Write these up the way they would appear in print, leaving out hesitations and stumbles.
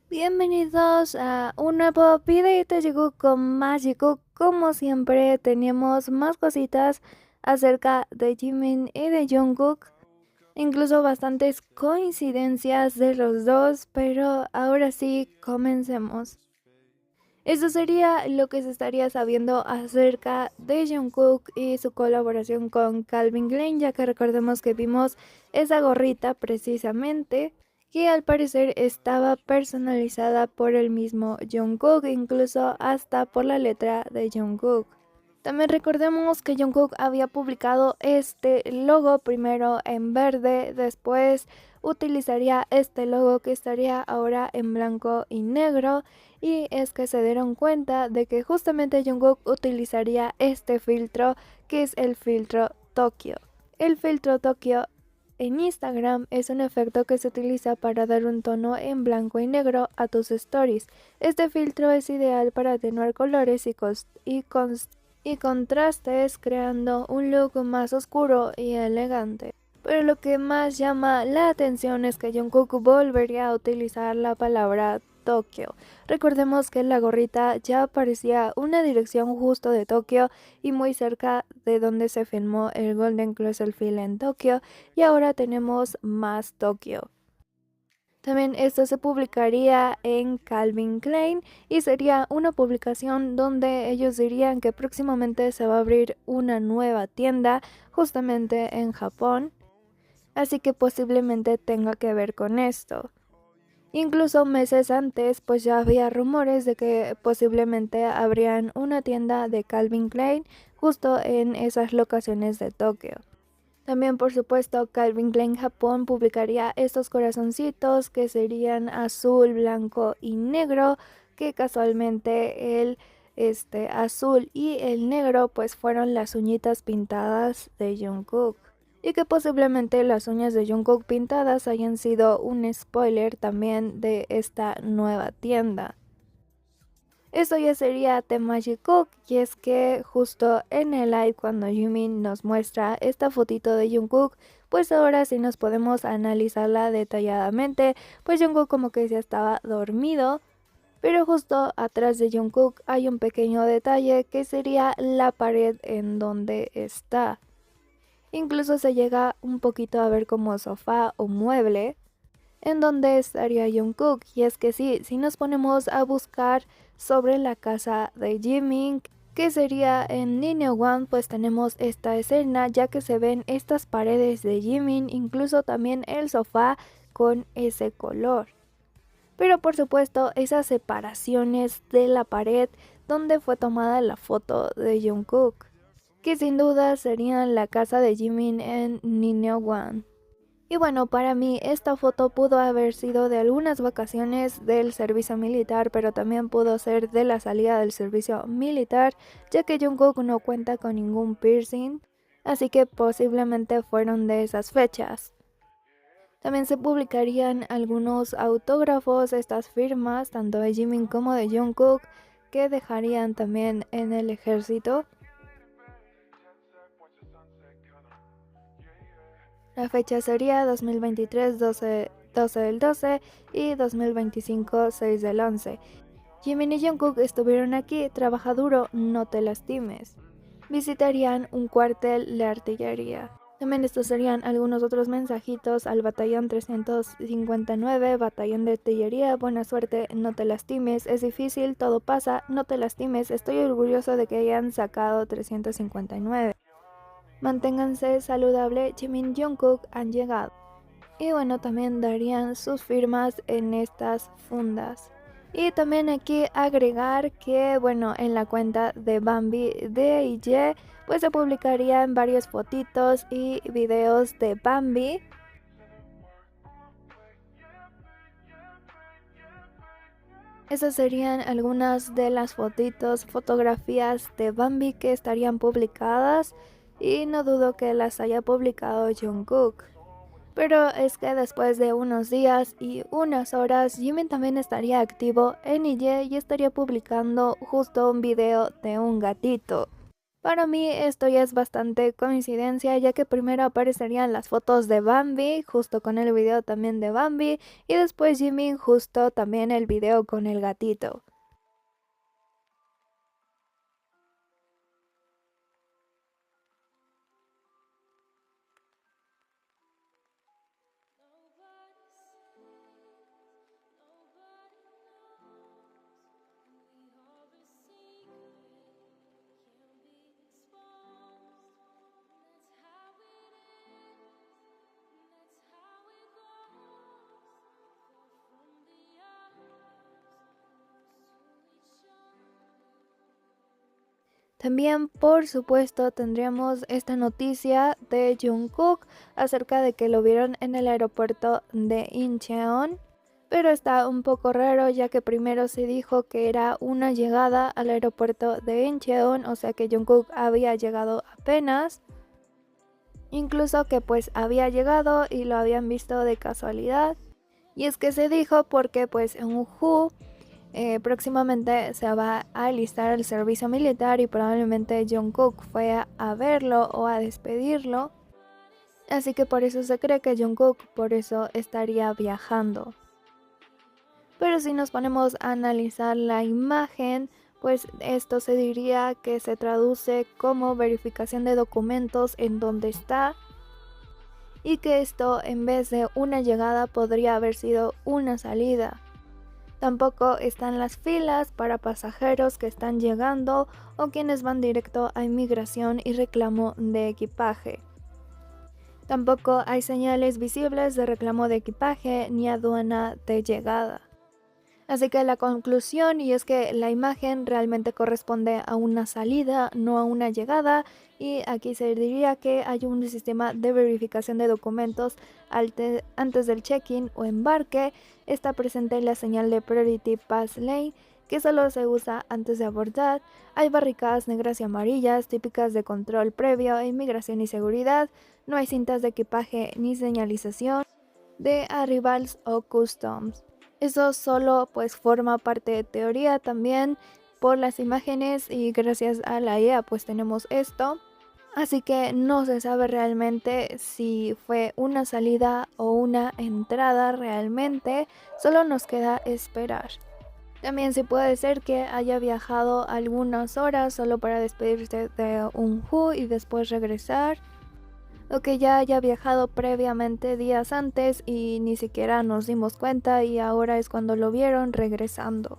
Bienvenidos a un nuevo video de Jungkook con más Jungkook. Como siempre tenemos más cositas acerca de Jimin y de Jungkook, incluso bastantes coincidencias de los dos, pero ahora sí, comencemos. Eso sería lo que se estaría sabiendo acerca de Jungkook y su colaboración con Calvin Klein, ya que recordemos que vimos esa gorrita precisamente, que al parecer estaba personalizada por el mismo Jungkook, incluso hasta por la letra de Jungkook. También recordemos que Jungkook había publicado este logo primero en verde, después utilizaría este logo que estaría ahora en blanco y negro, y es que se dieron cuenta de que justamente Jungkook utilizaría este filtro, que es el filtro Tokio. El filtro Tokio en Instagram es un efecto que se utiliza para dar un tono en blanco y negro a tus stories. Este filtro es ideal para atenuar colores y contrastes, creando un look más oscuro y elegante. Pero lo que más llama la atención es que Jungkook volvería a utilizar la palabra Tokio. Recordemos que en la gorrita ya aparecía una dirección justo de Tokio y muy cerca de donde se filmó el Golden Cloverfield en Tokio, y ahora tenemos más Tokio. También esto se publicaría en Calvin Klein y sería una publicación donde ellos dirían que próximamente se va a abrir una nueva tienda justamente en Japón, así que posiblemente tenga que ver con esto. Incluso meses antes, pues ya había rumores de que posiblemente habrían una tienda de Calvin Klein justo en esas locaciones de Tokio. También, por supuesto, Calvin Klein Japón publicaría estos corazoncitos que serían azul, blanco y negro, que casualmente el azul y el negro pues fueron las uñitas pintadas de Jungkook. Y que posiblemente las uñas de Jungkook pintadas hayan sido un spoiler también de esta nueva tienda. Esto ya sería The Magic Cook, y es que justo en el live cuando Jimin nos muestra esta fotito de Jungkook, pues ahora sí nos podemos analizarla detalladamente, pues Jungkook como que ya estaba dormido, pero justo atrás de Jungkook hay un pequeño detalle que sería la pared en donde está. Incluso se llega un poquito a ver como sofá o mueble en donde estaría Jungkook. Y es que sí, si nos ponemos a buscar sobre la casa de Jimin, que sería en One, pues tenemos esta escena, ya que se ven estas paredes de Jimin, incluso también el sofá con ese color. Pero por supuesto, esas separaciones de la pared donde fue tomada la foto de Jungkook, que sin duda serían la casa de Jimin en One. Y bueno, para mí esta foto pudo haber sido de algunas vacaciones del servicio militar, pero también pudo ser de la salida del servicio militar, ya que Jungkook no cuenta con ningún piercing, así que posiblemente fueron de esas fechas. También se publicarían algunos autógrafos, estas firmas, tanto de Jimin como de Jungkook, que dejarían también en el ejército. La fecha sería 2023 12 del 12 y 2025 6 del 11. Jimin y Jungkook estuvieron aquí, trabaja duro, no te lastimes. Visitarían un cuartel de artillería. También estos serían algunos otros mensajitos al batallón 359, batallón de artillería, buena suerte, no te lastimes, es difícil, todo pasa, no te lastimes, estoy orgulloso de que hayan sacado 359. Manténganse saludable, Jimin y Jungkook han llegado. Y bueno, también darían sus firmas en estas fundas. Y también aquí agregar que bueno, en la cuenta de Bambi de IJ pues se publicarían varias fotitos y videos de Bambi. Esas serían algunas de las fotografías de Bambi que estarían publicadas, y no dudo que las haya publicado Jungkook. Pero es que después de unos días y unas horas, Jimin también estaría activo en IE y estaría publicando justo un video de un gatito. Para mí esto ya es bastante coincidencia, ya que primero aparecerían las fotos de Bambi, justo con el video también de Bambi, y después Jimin justo también el video con el gatito. También, por supuesto, tendríamos esta noticia de Jungkook acerca de que lo vieron en el aeropuerto de Incheon, pero está un poco raro ya que primero se dijo que era una llegada al aeropuerto de Incheon, o sea que Jungkook había llegado apenas, incluso que pues había llegado y lo habían visto de casualidad. Y es que se dijo porque pues en Who próximamente se va a alistar al servicio militar y probablemente Jungkook fue a verlo o a despedirlo. Así que por eso se cree que Jungkook por eso estaría viajando. Pero si nos ponemos a analizar la imagen, pues esto se diría que se traduce como verificación de documentos en donde está, y que esto en vez de una llegada podría haber sido una salida. Tampoco están las filas para pasajeros que están llegando o quienes van directo a inmigración y reclamo de equipaje. Tampoco hay señales visibles de reclamo de equipaje ni aduana de llegada. Así que la conclusión, y es que la imagen realmente corresponde a una salida, no a una llegada, y aquí se diría que hay un sistema de verificación de documentos antes del check-in o embarque. Está presente la señal de Priority Pass Lane, que solo se usa antes de abordar. Hay barricadas negras y amarillas típicas de control previo a inmigración y seguridad. No hay cintas de equipaje ni señalización de arrivals o customs. Eso solo pues forma parte de teoría también por las imágenes, y gracias a la IA pues tenemos esto. Así que no se sabe realmente si fue una salida o una entrada realmente, solo nos queda esperar. También sí puede ser que haya viajado algunas horas solo para despedirse de un Who y después regresar, o que ya haya viajado previamente días antes y ni siquiera nos dimos cuenta y ahora es cuando lo vieron regresando.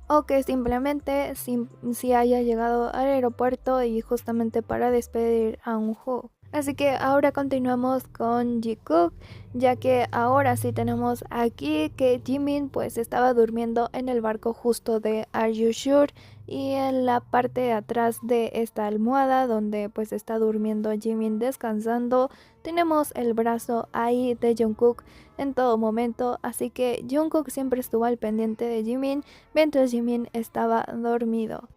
O que simplemente si haya llegado al aeropuerto y justamente para despedir a un Who. Así que ahora continuamos con Jikook, ya que ahora sí tenemos aquí que Jimin pues estaba durmiendo en el barco justo de Are You Sure, y en la parte de atrás de esta almohada donde pues está durmiendo Jimin descansando tenemos el brazo ahí de Jungkook en todo momento, así que Jungkook siempre estuvo al pendiente de Jimin mientras Jimin estaba dormido.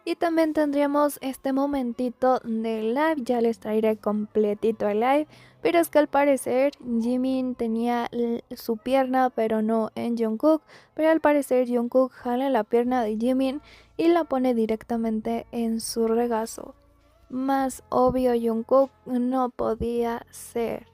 Y también tendríamos este momentito de live, ya les traeré completito el live, pero es que al parecer Jimin tenía su pierna pero no en Jungkook, pero al parecer Jungkook jala la pierna de Jimin y la pone directamente en su regazo. Más obvio Jungkook no podía ser.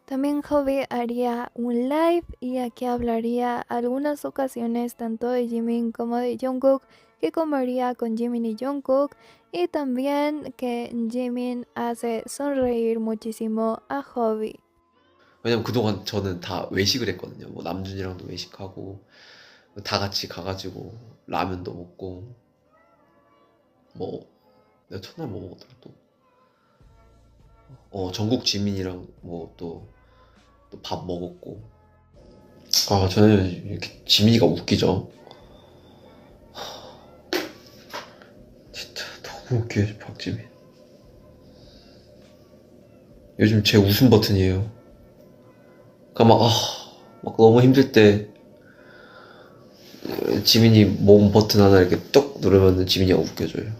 También Hobby haría un live y aquí hablaría algunas ocasiones tanto de Jimin como de Jungkook, que comería con Jimin y Jungkook, y también que Jimin hace sonreír muchísimo a Hobby. 왜냐면 그동안 저는 다 외식을 했거든요. 뭐 남준이랑도 외식하고 다 같이 가가지고 라면도 먹고 뭐 내가 첫날 뭐 먹었더라 또 전국 지민이랑 뭐 또 밥 먹었고 저는 이렇게 지민이가 웃기죠. 진짜 너무 웃겨요 박지민. 요즘 제 웃음 버튼이에요. 그러니까 막 너무 힘들 때 지민이 몸 버튼 하나 이렇게 떡 누르면 지민이가 웃겨줘요.